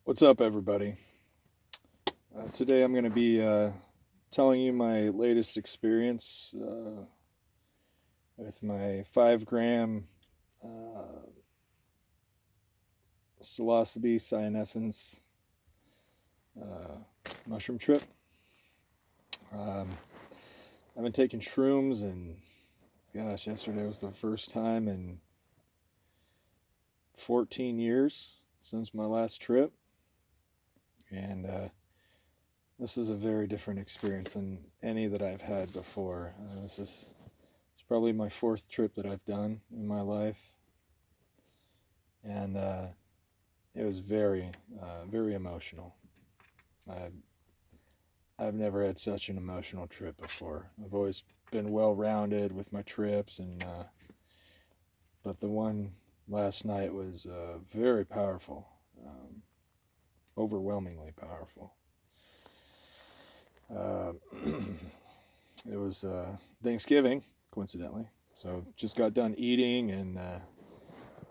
What's up, everybody? Today I'm going to be telling you my latest experience with my 5 gram uh, Psilocybe Cyanescens mushroom trip. Um, I've been taking shrooms, and gosh, yesterday was the first time in 14 years since my last trip, and this is a very different experience than any that I've had before. This is It's probably my fourth trip that I've done in my life, and it was very emotional. I, I've never had such an emotional trip before. I've always been well rounded with my trips, and but the one last night was very powerful, um, overwhelmingly powerful. Uh, it was Thanksgiving, coincidentally. So just got done eating, and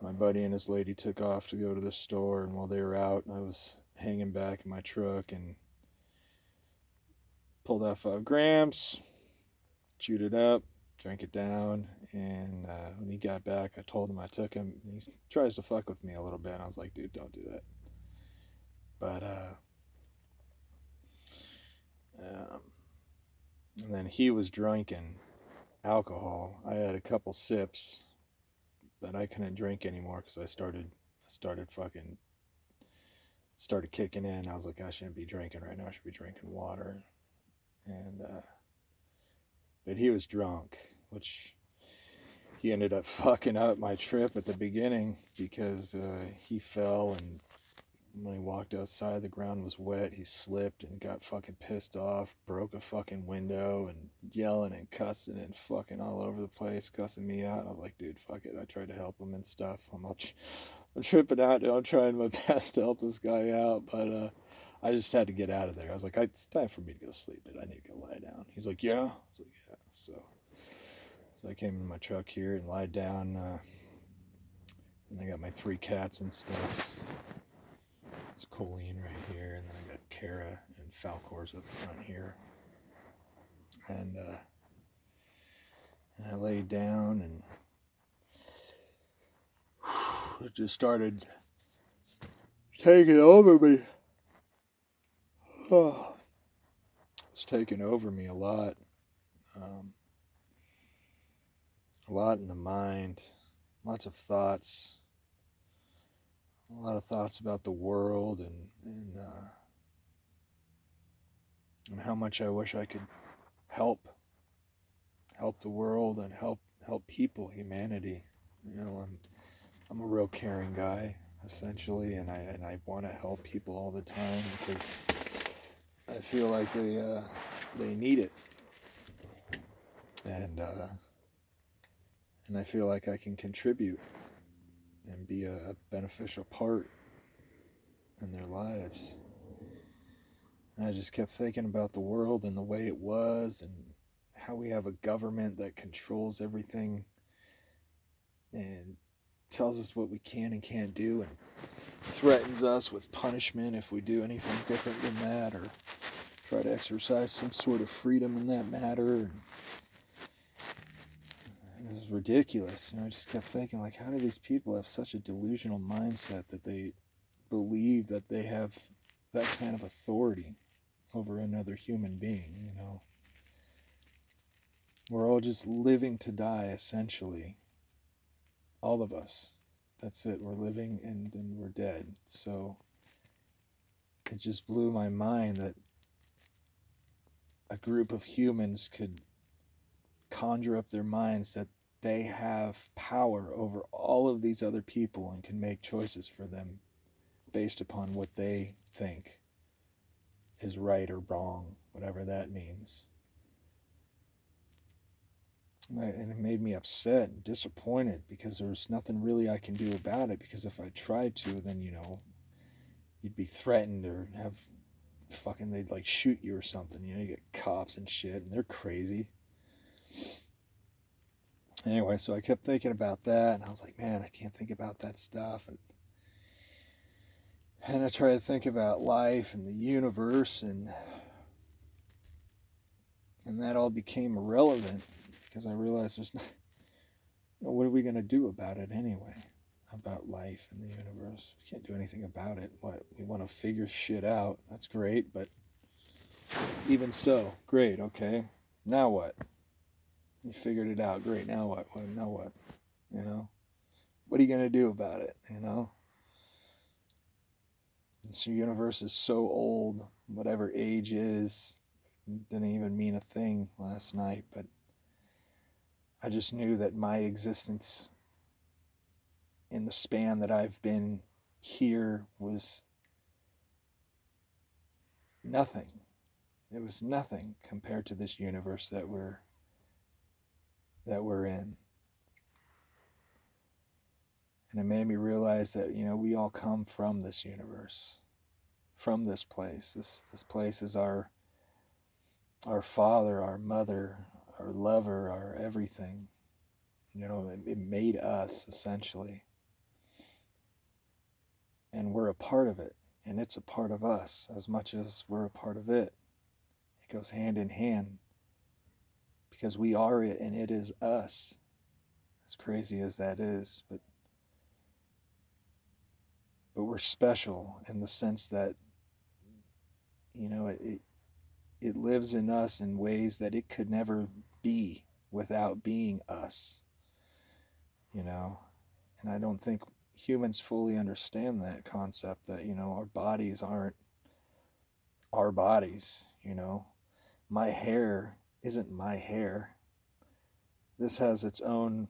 my buddy and his lady took off to go to the store, and while they were out, I was hanging back in my truck and pulled out 5 grams, chewed it up, drank it down, and when he got back, I told him I took him. He tries to fuck with me a little bit. I was like, dude, don't do that. But um, and then he was drinking alcohol. I had a couple sips, but I couldn't drink anymore because I started kicking in. I was like, I shouldn't be drinking right now. I should be drinking water. And but he was drunk, which he ended up fucking up my trip at the beginning because he fell, and when he walked outside, the ground was wet. He slipped and got fucking pissed off, broke a fucking window, and yelling and cussing and fucking all over the place, cussing me out. I was like, dude, fuck it. I tried to help him and stuff. I'm tripping out, dude. I'm trying my best to help this guy out, but I just had to get out of there. I was like, it's time for me to go to sleep, dude. I need to go lie down. He's like, yeah. I was like, yeah. So I came in my truck here and lied down. And I got my 3 cats and stuff. It's Colleen right here, and then I got Kara and Falcor's up front here. And I laid down, and it just started taking over me. Oh, it's taking over me a lot. Um, a lot in the mind, lots of thoughts, a lot of thoughts about the world, and how much I wish I could help the world and help people, humanity. I'm a real caring guy, essentially, and I want to help people all the time because I feel like they need it, and and I feel like I can contribute and be a beneficial part in their lives. And I just kept thinking about the world and the way it was, and how we have a government that controls everything and tells us what we can and can't do, and threatens us with punishment if we do anything different than that, or try to exercise some sort of freedom in that matter. And it was ridiculous. I just kept thinking, like, how do these people have such a delusional mindset that they believe that they have that kind of authority over another human being? We're all just living to die, essentially. All of us. That's it. We're living, and we're dead. So it just blew my mind that a group of humans could conjure up their minds that they have power over all of these other people and can make choices for them based upon what they think is right or wrong, whatever that means. And it made me upset and disappointed because there's nothing really I can do about it, because if I tried to, then, you'd be threatened or have fucking, they'd like shoot you or something. You get cops and shit, and they're crazy. Anyway, so I kept thinking about that, and I was like, man, I can't think about that stuff. And And I try to think about life and the universe, and that all became irrelevant because I realized there's not, what are we going to do about it anyway? About life and the universe. We can't do anything about it. What? We want to figure shit out. That's great, but even so, great, okay. Now what? You figured it out. Great. Now what? Now what? You know? What are you going to do about it? You know? This universe is so old. Whatever age is, didn't even mean a thing last night, but I just knew that my existence in the span that I've been here was nothing. It was nothing compared to this universe that we're in. And it made me realize that, you know, we all come from this universe, from this place. This place is our father, our mother, our lover, our everything. You know, it made us, essentially. And we're a part of it. And it's a part of us as much as we're a part of it. It goes hand in hand. Because we are it and it is us. As crazy as that is. But we're special in the sense that, you know, it lives in us in ways that it could never be without being us. You know? And I don't think humans fully understand that concept that, you know, our bodies aren't our bodies, you know. My hair isn't my hair. This has its own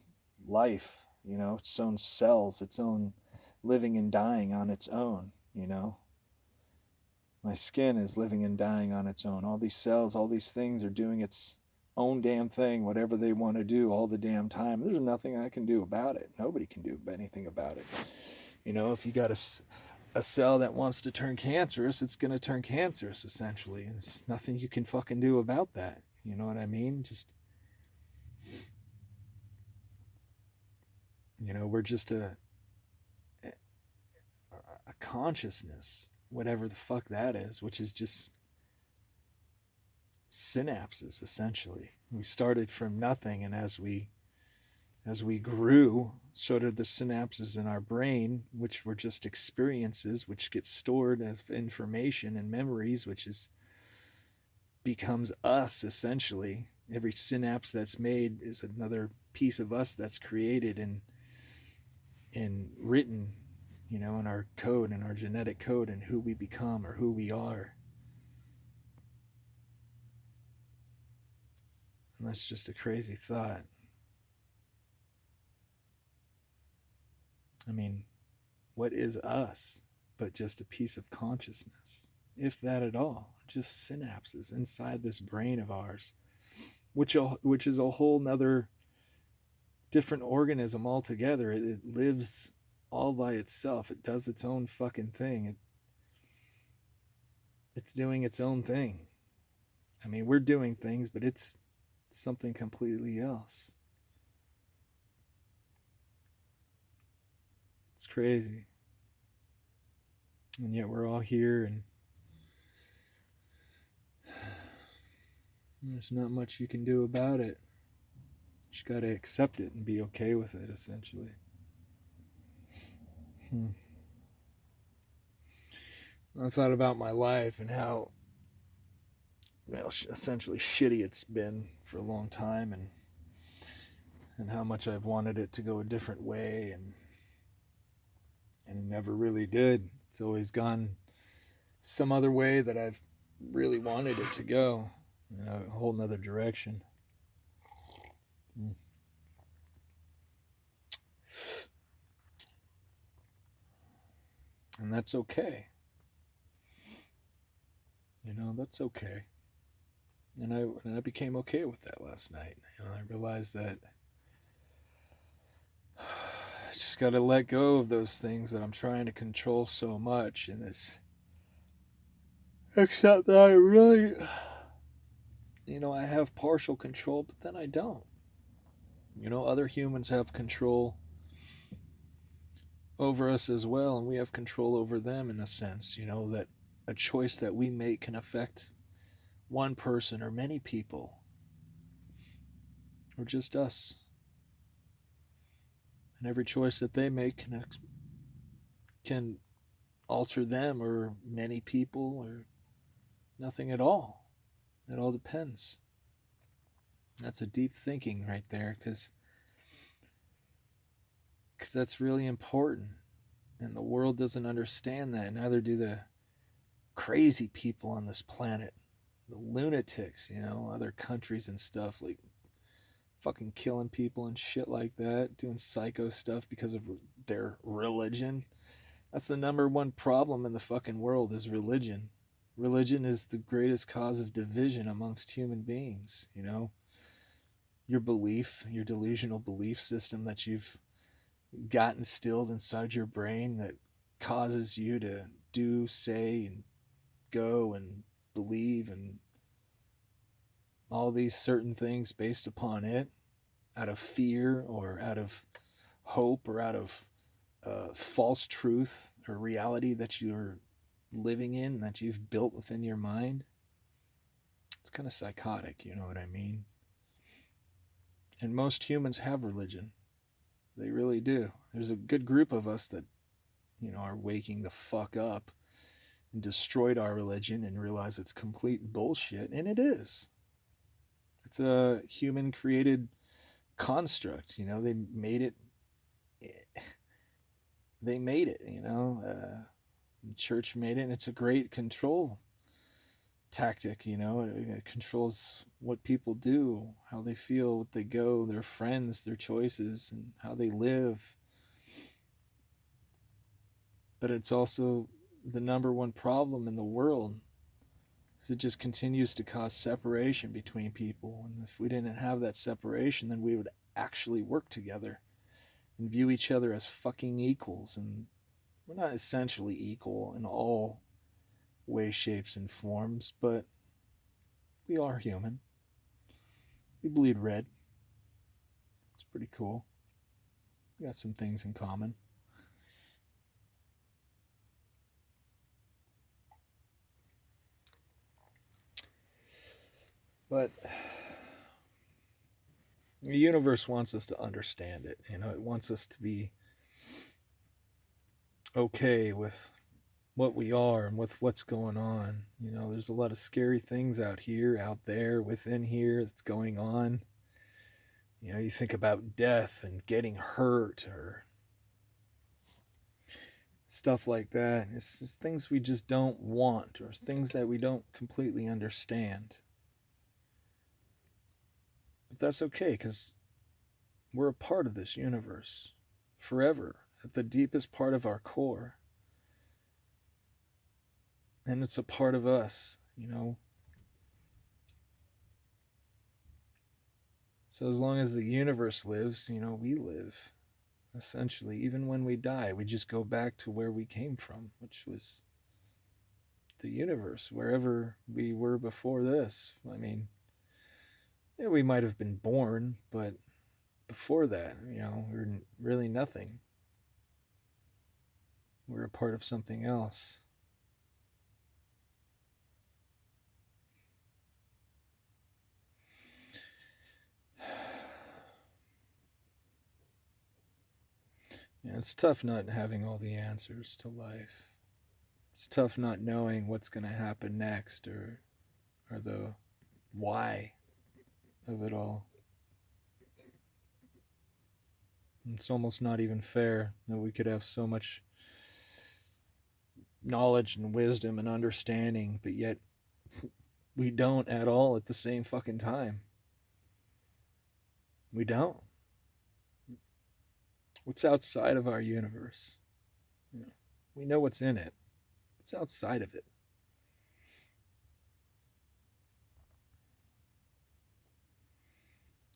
life, you know, its own cells, its own living and dying on its own, you know. My skin is living and dying on its own. All these cells, all these things are doing its own damn thing, whatever they want to do all the damn time. There's nothing I can do about it. Nobody can do anything about it. You know, if you got a cell that wants to turn cancerous, it's going to turn cancerous, essentially. There's nothing you can fucking do about that. You know what I mean? Just, you know, we're just a consciousness, whatever the fuck that is, which is just synapses, essentially. We started from nothing, and as we grew, so did the synapses in our brain, which were just experiences, which get stored as information and memories, which becomes us, essentially. Every synapse that's made is another piece of us that's created and written, you know, in our code, in our genetic code, and who we become or who we are. And that's just a crazy thought. I mean, what is us but just a piece of consciousness, if that at all? Just synapses inside this brain of ours, which is a whole nother different organism altogether. It lives all by itself. It does its own fucking thing. It's doing its own thing. I mean, we're doing things, but it's something completely else. It's crazy. And yet we're all here, and there's not much you can do about it. You just gotta accept it and be okay with it, essentially. I thought about my life and how, well, essentially shitty it's been for a long time, and how much I've wanted it to go a different way, and it never really did. It's always gone some other way that I've really wanted it to go, you know, a whole nother direction. And that's okay. You know, that's okay. And I became okay with that last night. You know, I realized that I just got to let go of those things that I'm trying to control so much, and it's except that I really, you know, I have partial control, but then I don't. You know, other humans have control over us as well, and we have control over them in a sense, that a choice that we make can affect one person or many people or just us. And every choice that they make can alter them or many people or nothing at all. It all depends. That's a deep thinking right there, because that's really important. And the world doesn't understand that. Neither do the crazy people on this planet. The lunatics, other countries and stuff, like fucking killing people and shit like that, doing psycho stuff because of their religion. That's the number one problem in the fucking world, is religion. Religion is the greatest cause of division amongst human beings, Your belief, your delusional belief system that you've got instilled inside your brain that causes you to do, say, and go and believe and all these certain things based upon it, out of fear or out of hope or out of false truth or reality that you're living in, that you've built within your mind. It's kind of psychotic, you know what I mean? And most humans have religion. They really do. There's a good group of us that, are waking the fuck up and destroyed our religion and realize it's complete bullshit, and it is. It's a human created construct, they made it. The church made it, and it's a great control tactic, it controls what people do, how they feel, what they go, their friends, their choices, and how they live. But it's also the number one problem in the world, because it just continues to cause separation between people. And if we didn't have that separation, then we would actually work together and view each other as fucking equals. And we're not essentially equal in all ways, shapes, and forms, but we are human. We bleed red. It's pretty cool. We got some things in common. But the universe wants us to understand it. It wants us to be okay with what we are and with what's going on. There's a lot of scary things out there, within here that's going on. You think about death and getting hurt or stuff like that. It's just things we just don't want, or things that we don't completely understand. But that's okay, because we're a part of this universe forever, at the deepest part of our core. And it's a part of us, So as long as the universe lives, we live. Essentially, even when we die, we just go back to where we came from, which was the universe, wherever we were before this. I mean, yeah, we might have been born, but before that, we're really nothing. We're a part of something else. Yeah, it's tough not having all the answers to life. It's tough not knowing what's going to happen next, or the why of it all. It's almost not even fair that we could have so much knowledge and wisdom and understanding, but yet we don't at all at the same fucking time. We don't. What's outside of our universe? We know what's in it. What's outside of it?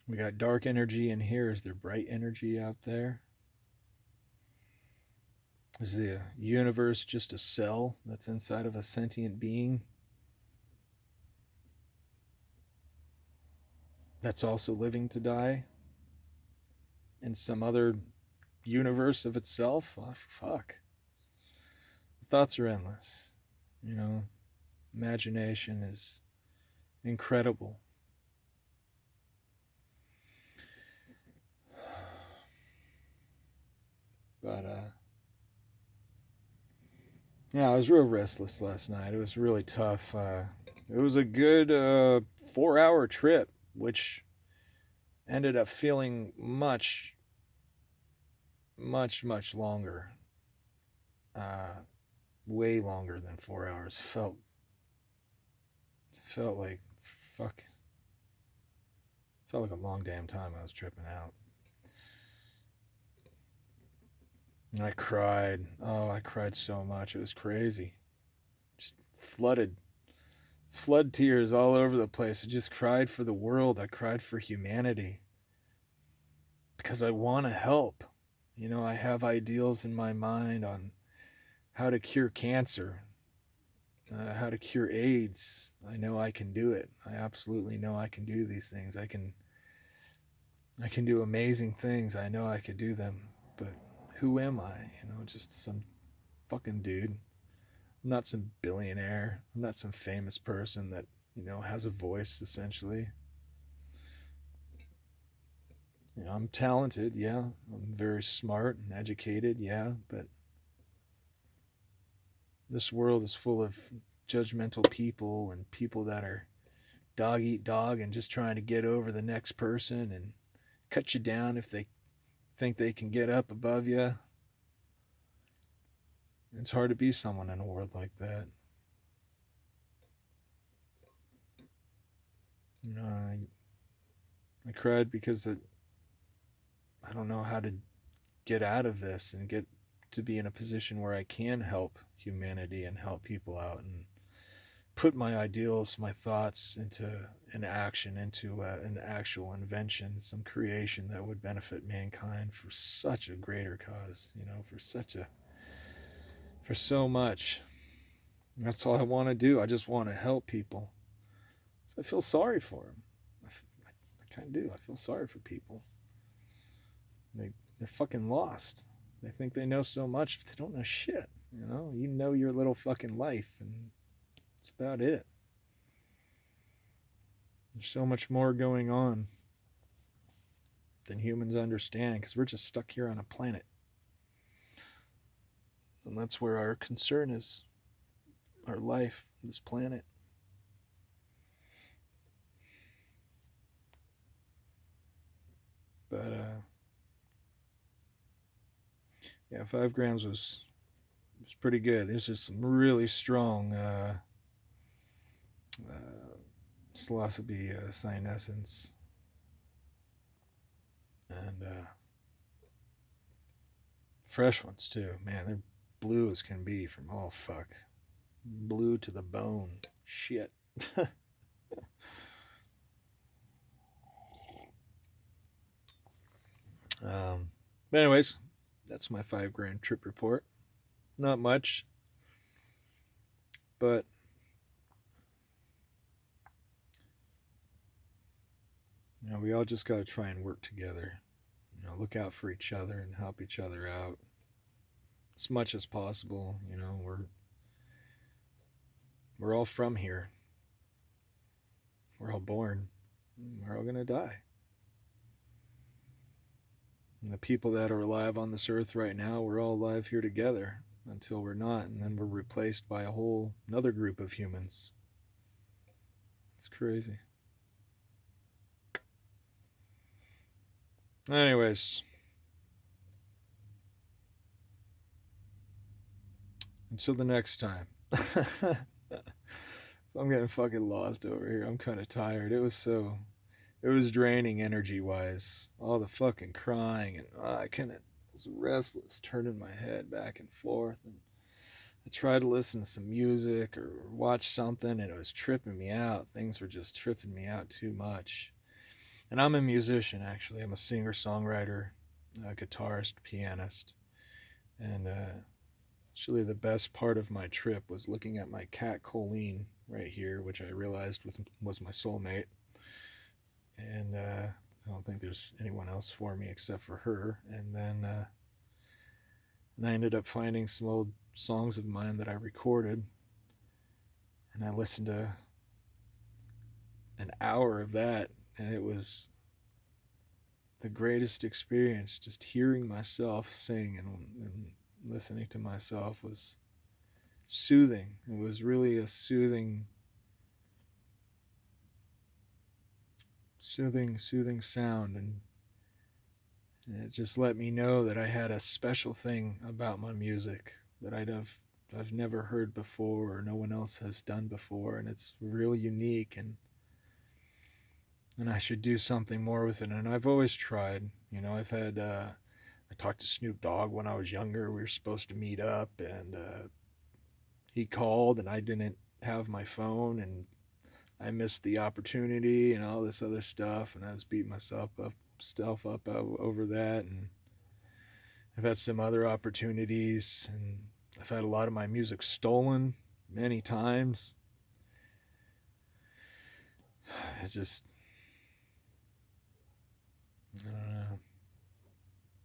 We got dark energy in here. Is there bright energy out there? Is the universe just a cell that's inside of a sentient being that's also living to die in some other universe of itself. Oh, fuck. Thoughts are endless. You know, imagination is incredible. But yeah, I was real restless last night. It was really tough. It was a good 4-hour trip, which ended up feeling much, much, much longer. Uh, Way longer than 4 hours. Felt like fuck. Felt like a long damn time I was tripping out. And I cried. Oh, I cried so much. It was crazy. Just flood tears all over the place. I just cried for the world. I cried for humanity because I want to help. You know, I have ideals in my mind on how to cure cancer, how to cure AIDS. I know I can do it. I absolutely know I can do these things. I can do amazing things. I know I could do them. But who am I? You know, just some fucking dude. I'm not some billionaire. I'm not some famous person that, you know, has a voice essentially. You know, I'm talented, yeah. I'm very smart and educated, yeah, but this world is full of judgmental people and people that are dog eat dog and just trying to get over the next person and cut you down if they think they can get up above you. It's hard to be someone in a world like that. You know, I cried because I don't know how to get out of this and get to be in a position where I can help humanity and help people out and put my ideals, my thoughts into an action, into an actual invention, some creation that would benefit mankind for such a greater cause, you know, for so much. That's all I want to do. I just want to help people. So I feel sorry for them. I kind of do. I feel sorry for people. They're fucking lost. They think they know so much, but they don't know shit. You know your little fucking life, and that's about it. There's so much more going on than humans understand because we're just stuck here on a planet. And that's where our concern is, our life, this planet. But yeah, 5 grams was pretty good. There's just some really strong Psilocybe Cyanescens, and fresh ones too. Man, they're blue as can be from fuck, blue to the bone. Shit. But anyways, that's my 5 grand trip report. Not much, but you know, we all just got to try and work together. You know, look out for each other and help each other out as much as possible. You know, we're all from here. We're all born. We're all gonna die. And the people that are alive on this earth right now, we're all alive here together until we're not, and then we're replaced by a whole another group of humans. It's crazy. Anyways, until the next time. So I'm getting fucking lost over here. I'm kind of tired. It was draining energy wise. All the fucking crying and I kind of was restless, turning my head back and forth. And I tried to listen to some music or watch something, and it was tripping me out. Things were just tripping me out too much. And I'm a musician, actually. I'm a singer, songwriter, guitarist, pianist. And actually, the best part of my trip was looking at my cat Colleen right here, which I realized was my soulmate. And I don't think there's anyone else for me except for her. And then And I ended up finding some old songs of mine that I recorded. And I listened to an hour of that. And it was the greatest experience. Just hearing myself sing and listening to myself was soothing. It was really a soothing sound, and it just let me know that I had a special thing about my music that I've never heard before or no one else has done before, and it's real unique, and I should do something more with it. And I've always tried. I've had I talked to Snoop Dogg when I was younger. We were supposed to meet up, and he called, and I didn't have my phone, and I missed the opportunity and all this other stuff, and I was beating myself up over that. And I've had some other opportunities, and I've had a lot of my music stolen many times. It's just, I don't know.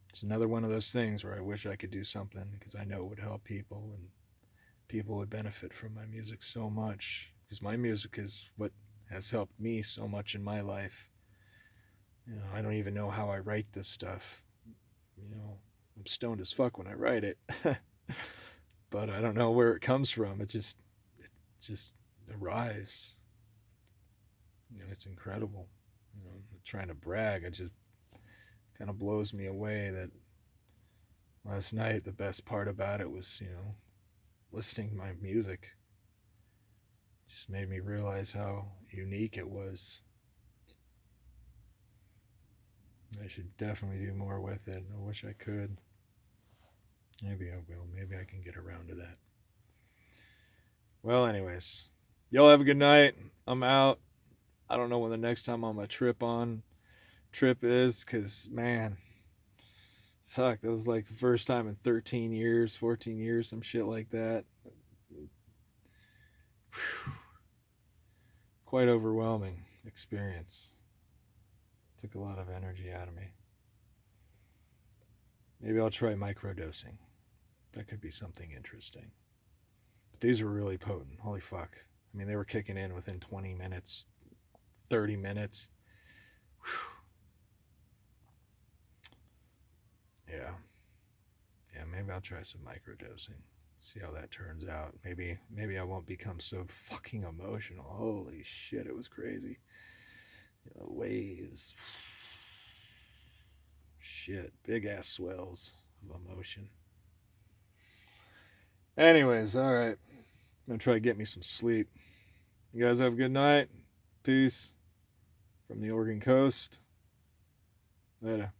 It's another one of those things where I wish I could do something, because I know it would help people, and people would benefit from my music so much, because my music is what has helped me so much in my life. I don't even know how I write this stuff. I'm stoned as fuck when I write it. But I don't know where it comes from. It just arrives. It's incredible. I'm not trying to brag. It just kind of blows me away that last night the best part about it was, listening to my music. It just made me realize how unique it was. I should definitely do more with it. I wish I could. Maybe I will. Maybe I can get around to that. Well, anyways, y'all have a good night. I'm out. I don't know when the next time on my trip is, because, man, fuck, that was like the first time in 13 years, 14 years, some shit like that. Whew. Quite overwhelming experience. Took a lot of energy out of me. Maybe I'll try microdosing. That could be something interesting. But these were really potent. Holy fuck. I mean, they were kicking in within 20 minutes, 30 minutes. Whew. Yeah, maybe I'll try some microdosing. See how that turns out. Maybe I won't become so fucking emotional. Holy shit, it was crazy. Waves. Shit, big ass swells of emotion. Anyways, alright. I'm gonna try to get me some sleep. You guys have a good night. Peace from the Oregon coast. Later.